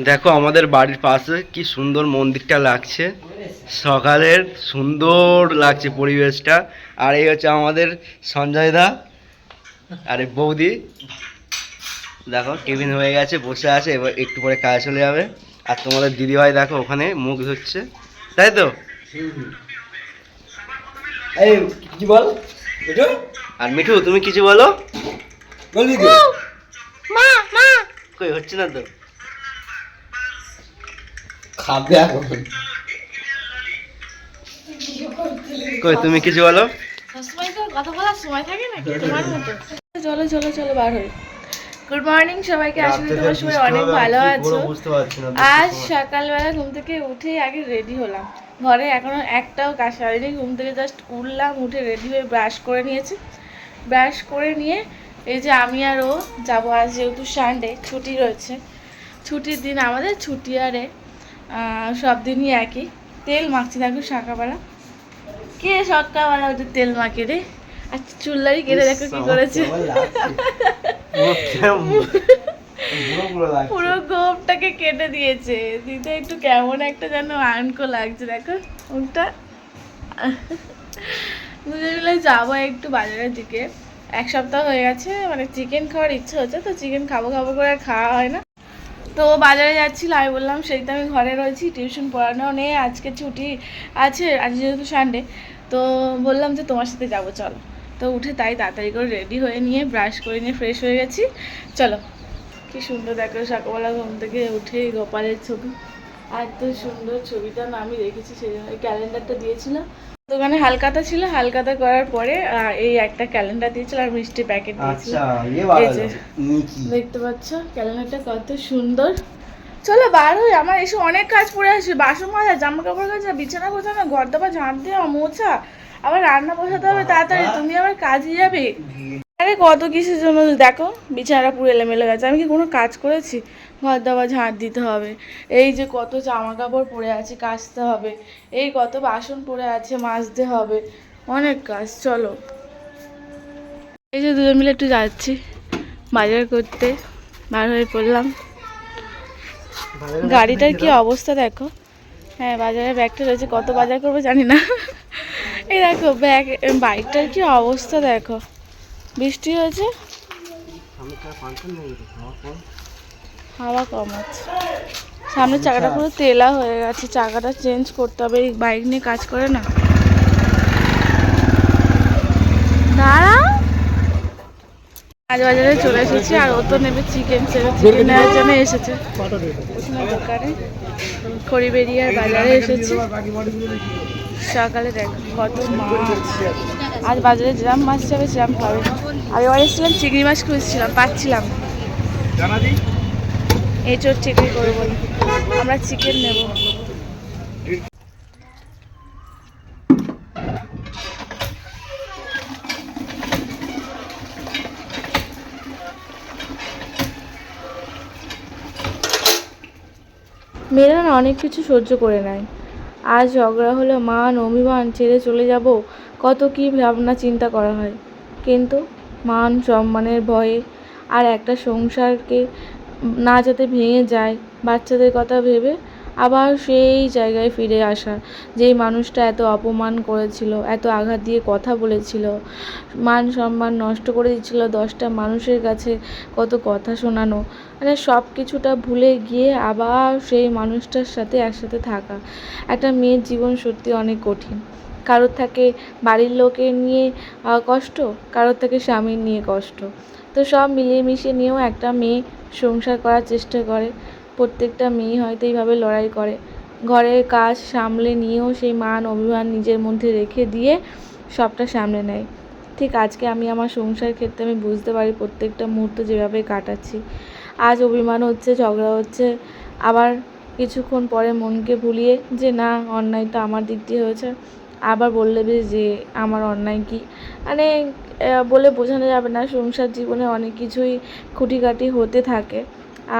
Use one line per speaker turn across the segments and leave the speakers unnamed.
দেখো আমাদের বাড়ির পাশে কি সুন্দর মন্দিরটা লাগছে, সকালের সুন্দর লাগছে পরিবেশটা। আর এই হচ্ছে আমাদের সঞ্জয় দা, আরে বৌদি। দেখো টিফিন হয়ে গেছে, বসে আছে, এবার একটু পরে কাজে চলে যাবে। আর তোমাদের দিদিভাই দেখো ওখানে মুখ ধুচ্ছে, তাই তো?
এই কিছু বল মিঠু।
আর মিঠু তুমি কিছু বলো।
বলবি তো?
মা মা
কই হচ্ছে না তো।
খাবে এখন।
কই তুমি কিছু বলো।
সবসময় তো কথা বলার সময় থাকে না তোমার মতো। চলো চলো চলো বার হই। গুড মর্নিং সবাইকে, আশা করি তোমরা সবাই অনেক ভালো আছো। আজ সকালবেলা ঘুম থেকে উঠে আগে রেডি হলাম। ঘরে এখনো একটাও কাজ সারিনি, ঘুম থেকে জাস্ট উঠলাম, উঠে রেডি হয়ে ব্রাশ করে নিয়েছি। ব্রাশ করে নিয়ে এই যে আমি আর ও যাবো, আজ যেহেতু সানডে ছুটি রয়েছে, ছুটির দিন আমাদের ছুটি আরে সব দিনই একই। তেল মাখছি দেখো সকালবেলা, কে সকালবেলা ওটা তেল মাখে রে। আচ্ছা চুলদারি কেটে দেখো কি করেছে, পুরো গোপটাকে কেটে দিয়েছে। দিতে একটু কেমন একটা যেন আনকো লাগছে, দেখো ওটা। দুজন মিলে যাবো একটু বাজারের দিকে। এক সপ্তাহ হয়ে গেছে, মানে চিকেন খাওয়ার ইচ্ছা হচ্ছে, তো চিকেন খাবো খাবো করে আর খাওয়া হয় না। তো বাজারে যাচ্ছিল, আমি বললাম সেই তো আমি ঘরে রয়েছি, টিউশন পড়ানো নেই, আজকে ছুটি আছে, আজ যেহেতু সানডে। তো বললাম যে তোমার সাথে যাবো চলো। তো উঠে তাই তাড়াতাড়ি করে রেডি হয়ে নিয়ে ব্রাশ করে নিয়ে ফ্রেশ হয়ে গেছি। চলো, কি সুন্দর দেখো সকালবেলা ঘুম থেকে উঠে গোপালের ছবি। আর তো সুন্দর ছবিটা না আমি দেখেছি, সেই জন্য ক্যালেন্ডারটা দিয়েছিল দোকানে। হালকাতা ছিল, হালকাতা করার পরে এই একটা ক্যালেন্ডার দিয়েছিল আর মিষ্টি প্যাকেট দিয়েছিল। এই যে দেখতে পাচ্ছ ক্যালেন্ডারটা কত সুন্দর। চলো বার হই, আমার এসে অনেক কাজ পড়ে আসে, বাসন মাজা, জামা কাপড় কাচা, বিছানা গোছানো, ঘর দাবা ঝাঁট দেওয়া, মোছা, আবার রান্না বসাতে হবে তাড়াতাড়ি, তুমি আবার কাজে যাবে। আরে কত কিসের জন্য দেখো, বিছানাটা পুরো এলোমেলো গেছে, আমি কি কোনো কাজ করেছি? ঘর দাবা ঝাঁট দিতে হবে, এই যে কত জামা কাপড় পরে আছে কাচতে হবে, এই কত বাসন পড়ে আছে মাজতে হবে, অনেক কাজ। চলো এই যে দুজন মিলে একটু যাচ্ছি বাজার করতে, বার হয়ে পড়লাম। গাড়িটার কি অবস্থা দেখো। হ্যাঁ বাজারে ব্যাগটা রয়েছে, কত বাজার করবো জানি না। এই দেখো ব্যাগ, বাইকটার কি অবস্থা দেখো, বৃষ্টি হয়েছে, হাওয়া কম আছে, সামনের চাকাটা পুরো তেলা হয়ে গেছে, চাকাটা চেঞ্জ করতে হবে, এই বাইক নিয়ে কাজ করে না। দাঁড়াও, আজ বাজারে চলে এসেছি, আর ও তো নেবে চিকেন, চিকেন নেওয়ার জন্য এসেছে দোকানে। খড়িবেড়িয়ার বাজারে এসেছি সকালে, দেখো কত মাছ। আজ বাজারে যেরাম মাছ যাবে সেরাম পাবে। আগেবার এসেছিলাম চিংড়ি মাছ খুঁজছিলাম, পাচ্ছিলাম না। এঁচোড় চিকেন করবো, আমরা চিকেন নেব। মেয়েরা না অনেক কিছু সহ্য করে নেয়। আজ ঝগড়া হলো, মান অভিমান, ছেড়ে চলে যাব, কত কী ভাবনা চিন্তা করা হয়। কিন্তু মান সম্মানের ভয়ে আর একটা সংসারকে না যাতে ভেঙে যায়, বাচ্চাদের কথা ভেবে আবার সেই জায়গায় ফিরে আসা, যেই মানুষটা এত অপমান করেছিল, এত আঘাত দিয়ে কথা বলেছিল, মান সম্মান নষ্ট করে দিচ্ছিল, 10টা মানুষের কাছে কত কথা শোনানো, মানে সব কিছুটা ভুলে গিয়ে আবার সেই মানুষটার সাথে একসাথে থাকা। একটা মেয়ের জীবন সত্যি অনেক কঠিন। কারোর থাকে বাড়ির লোকের নিয়ে কষ্ট, কারোর থাকে স্বামীর নিয়ে কষ্ট, তো সব মিলিয়ে মিশিয়ে নিয়েও একটা মেয়ে সংসার করার চেষ্টা করে। প্রত্যেকটা মেয়ে হয়তো এইভাবে লড়াই করে, ঘরের কাজ সামলে নিয়েও সেই মান অভিমান নিজের মধ্যে রেখে দিয়ে সবটা সামলে নেয়। ঠিক আজকে আমি আমার সংসার ক্ষেত্রে আমি বুঝতে পারি প্রত্যেকটা মুহূর্ত যেভাবে কাটাচ্ছি। আজ অভিমান হচ্ছে, ঝগড়া হচ্ছে, আবার কিছুক্ষণ পরে মনকে ভুলিয়ে যে না, অন্যায়টা আমার দিক দিয়ে হয়েছে, আবার বললে যে আমার অন্যায় কী, মানে বলে বোঝানো যাবে না। সংসার জীবনে অনেক কিছুই খুঁটিকাটি হতে থাকে,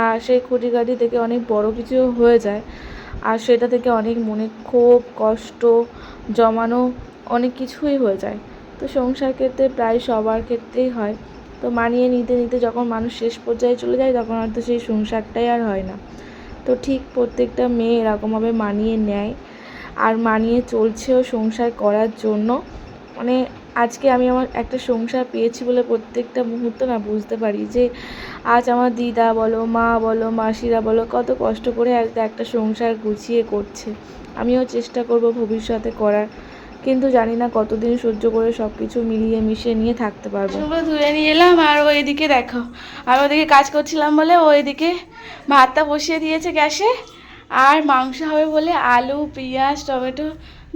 আর সেই খুঁটিকাটি থেকে অনেক বড় কিছু হয়ে যায়, আর সেটা থেকে অনেক মনে ক্ষোভ কষ্ট জমানো অনেক কিছুই হয়ে যায়। তো সংসার ক্ষেত্রে প্রায় সবার ক্ষেত্রেই হয়। তো মানিয়ে নিতে নিতে যখন মানুষ শেষ পর্যায়ে চলে যায়, তখন হয়তো সেই সংসারটাই আর হয় না। তো ঠিক প্রত্যেকটা মেয়ে এরকমভাবে মানিয়ে নেয় আর মানিয়ে চলছেও সংসার করার জন্য। মানে আজকে আমি আমার একটা সংসার পেয়েছি বলে প্রত্যেকটা মুহূর্ত না বুঝতে পারি যে আজ আমার দিদা বলো, মা বলো, মাসিরা বলো, কত কষ্ট করে একটা সংসার গুছিয়ে করছে। আমিও চেষ্টা করব ভবিষ্যতে করার, কিন্তু জানি না কতদিন সহ্য করে সব কিছু মিলিয়ে মিশিয়ে নিয়ে থাকতে পারবো। সেগুলো ধুয়ে নিয়ে এলাম আর ও এদিকে দেখো, আমি ওদিকে কাজ করছিলাম বলে ও এদিকে ভাতটা বসিয়ে দিয়েছে গ্যাসে, আর মাংস হবে বলে আলু, পেঁয়াজ, টমেটো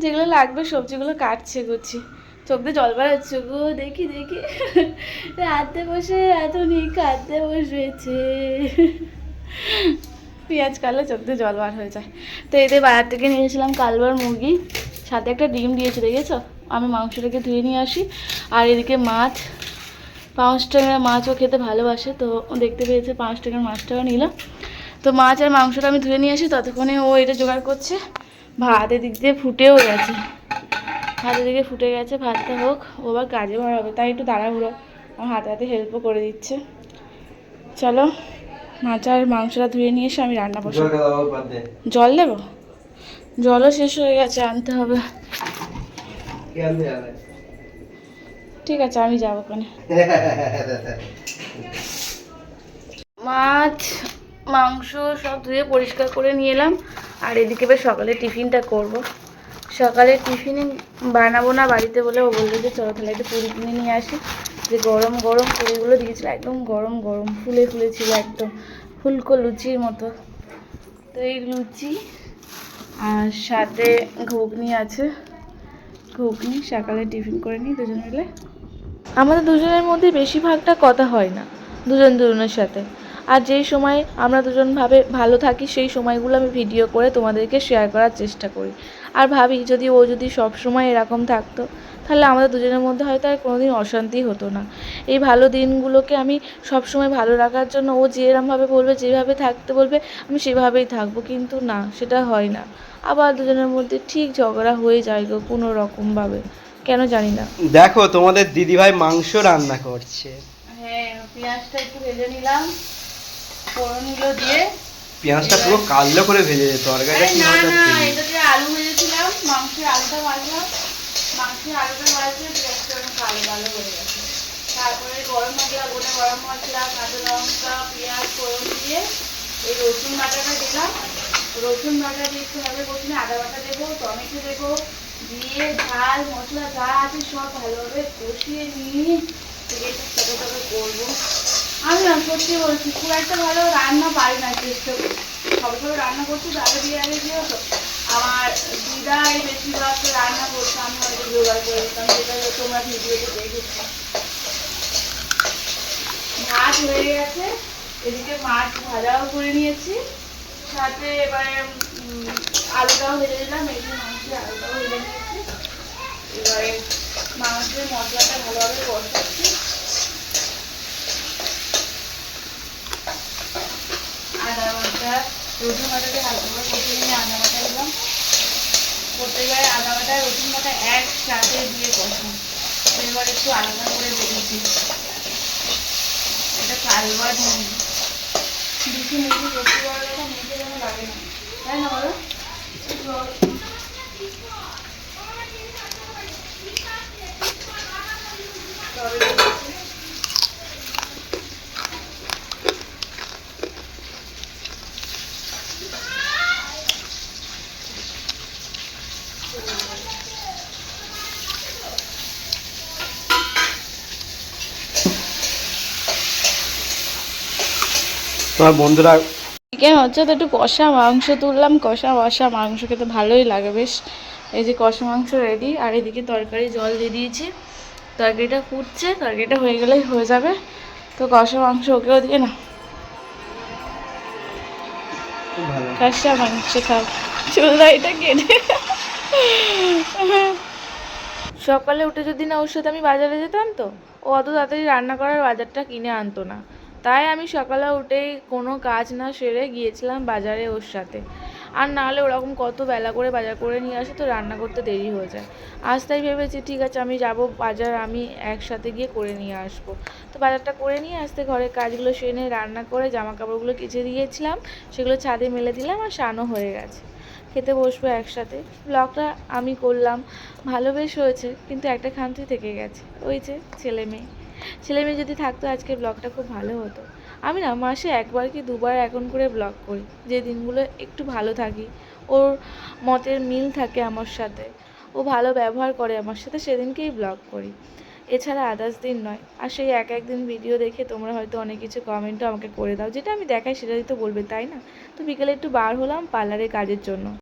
যেগুলো লাগবে সবজিগুলো কাটছে গুছি। চোখ দিয়ে জল বেরোচ্ছে গো, দেখি দেখি রাতে বসে এত নিয়ে কাঁদতে বসেছে। পেঁয়াজ কাটলে চোখ দিয়ে জল বার হয়ে যায়। তো এদের বাজার থেকে নিয়েছিলাম কালবার মুরগি, সাথে একটা ডিম দিয়েছে, দেখেছো? আমি মাংসটাকে ধুয়ে নিয়ে আসি। আর এদিকে মাছ, 5 টাকার মাছও খেতে ভালোবাসে, তো ও দেখতে পেয়েছে 5 টাকার মাছটাও নিল। তো মাছ আর মাংসটা আমি ধুয়ে নিয়ে আসি, ততক্ষণে ও এটা জোগাড় করছে। ভাত এদিক দিয়ে ফুটেও গেছে, ভাত এদিকে ফুটে গেছে, ভাতটা হোক, ও আবার কাজে ভরা হবে, তাই একটু তাড়াহুড়ো, আমার হাতে হাতে হেল্পও করে দিচ্ছে। চলো মাছ আর মাংসটা ধুয়ে নিয়ে এসে আমি রান্না বসে। জল দেবো? জলও শেষ হয়ে গেছে, আনতে হবে। ঠিক আছে, আমি যাবো ওখানে। মাছ মাংস সব ধুয়ে পরিষ্কার করে নিয়ে এলাম। আর এদিকে বেশ সকালে টিফিনটা করব। সকালে টিফিনে বানাবো না বাড়িতে বলে ও বললো যে চলো তাহলে একটু পুরি কিনে নিয়ে আসি। যে গরম গরম পুরিগুলো দিয়েছিল, একদম গরম গরম ফুলে ফুলে ছিল, একদম ফুলকো লুচির মতো। তো এই লুচি আর সাথে ঘুগনি আছে, ঘুগনি সকালে টিফিন করে নিই দুজন মিলে। আমাদের দুজনের মধ্যে বেশিরভাগটা কথা হয় না দুজনের সাথে। আর যেই সময় আমরা দুজন ভালো থাকি সেই সময়গুলো আমি ভিডিও করে তোমাদেরকে শেয়ার করার চেষ্টা করি। আর ভাবি যদি ও যদি সব সময় এরকম থাকতো তাহলে আমাদের দুজনের মধ্যে হয়তো আর কোনোদিন অশান্তি হতো না। এই ভালো দিনগুলোকে আমি সব সময় ভালো রাখার জন্য ও যেরকমভাবে বলবে, যেভাবে থাকতে বলবে আমি সেভাবেই থাকবো, কিন্তু না, সেটা হয় না। আবার দুজনের মধ্যে ঠিক ঝগড়া হয়ে যায় গো কোনো রকমভাবে, কেন জানি না।
দেখো তোমাদের দিদিভাই মাংস রান্না করছে।
হ্যাঁ, পেঁয়াজটা একটু ভেজে নিলাম ফোড়নগুলো দিয়ে।
পেঁয়াজটা পুরো কালো করে ভেজে যেত, তরকারিটা কি
না
মজা
না,
ছিল।
এটা দিয়ে আলু ভেজেছিলাম, মাংসের আলুটা ভাজলাম, মাংসের আলুটা ভাজলে পেঁয়াজটা অনেক কালো কালো হয়ে গেছে। তারপরে গরম মশলা, গোটা গরম মশলা, কাঁচা লঙ্কা, পেঁয়াজ ফোড়ন দিয়ে এই রসুন বাটাটা দিলাম। রসুন বাটা দিয়ে একটু ভালো প্রথমে আদা বাটা দেবো, টমেটো দেবো, দিয়ে ঝাল মশলা যা আছে সব ভালোভাবে কষিয়ে নিয়ে তবে করবো। আমি না সত্যি বলছি খুব একটা ভালো রান্না পারি না, চেষ্টা করি সব সময় রান্না করছি। তাদের বিয়ে আগে কি হতো, আমার দিদাই বেশিরভাগ রান্না করতো, আমি হয়তো জোগাড় করে দিতাম, যেটা তোমরা ভিডিওতে দেখেছো। ভাত হয়ে গেছে, এদিকে মাছ ভাজাও করে নিয়েছি, সাথে এবারে আলুটাও ভেজে দিলাম, এই যে মাংসের আলুটাও ভেজে নিয়েছি। এবারে মাংসের মশলাটা ভালোভাবে কষাচ্ছি। আদা বাটা, রসুন বাটাতে হালকা করে কষে নিয়ে আদা বাটা দিলাম। প্রত্যেকবারে আদা বাটা রসুন বাটা একসাথে দিয়ে কষাম, এবার একটু আলাদা করে বেরিয়েছি। এটা কালবার মুরগি, বেশি মুরগি বেশি বড় রকম মুরগি যেন লাগে না, তাই না বলো?
তোমার বন্ধুরা
চিকেন হচ্ছে, তো একটু কষা মাংস তুললাম, কষা কষা মাংস খেতে ভালোই লাগে বেশ। এই যে কষা মাংস রেডি, আর এদিকে তরকারি জল দিয়ে দিয়েছি, তরকারিটা ফুটছে, তরকারিটা হয়ে গেলেই হয়ে যাবে। তো কষা মাংস ওকেও দিয়ে না, কষা মাংস খাও, চুলদারিটা কেটে। সকালে উঠে যদি না ওর সাথে আমি বাজারে যেতাম তো ও অত তাড়াতাড়ি রান্না করার বাজারটা কিনে আনতো না, তাই আমি সকালে উঠেই কোনো কাজ না সেরে গিয়েছিলাম বাজারে ওর সাথে। আর নাহলে ওরকম কত বেলা করে বাজার করে নিয়ে আসে, তো রান্না করতে দেরি হয়ে যায়। আজ তাই ভেবেছি ঠিক আছে আমি যাব বাজার, আমি একসাথে গিয়ে করে নিয়ে আসবো। তো বাজারটা করে নিয়ে আসতে ঘরের কাজগুলো সেরে রান্না করে জামা কাপড়গুলো কেচে দিয়েছিলাম, সেগুলো ছাদে মেলে দিলাম আর স্নানও হয়ে গেছে। খেতে বসবো একসাথে। ব্লগটা আমি করলাম, ভালো বেশ হয়েছে, কিন্তু একটা খামতি থেকে গেছে, ওই যে ছেলে মেয়ে যদি থাকতো আজকে ব্লগটা খুব ভালো হতো। আমি না মাসে একবার কি দুবার এখন করে ব্লগ করি, যে দিনগুলো একটু ভালো থাকি, ওর মতের মিল থাকে আমার সাথে, ও ভালো ব্যবহার করে আমার সাথে, সেদিনকেই ব্লগ করি, এছাড়া আদার্স দিন নয়। আর সেই এক দিন ভিডিও দেখে তোমরা হয়তো অনেক কিছু কমেন্টও আমাকে করে দাও, যেটা আমি দেখাই সেটাই তো বলবে, তাই না? তো বিকেলে একটু বার হলাম পার্লারের কাজের জন্য।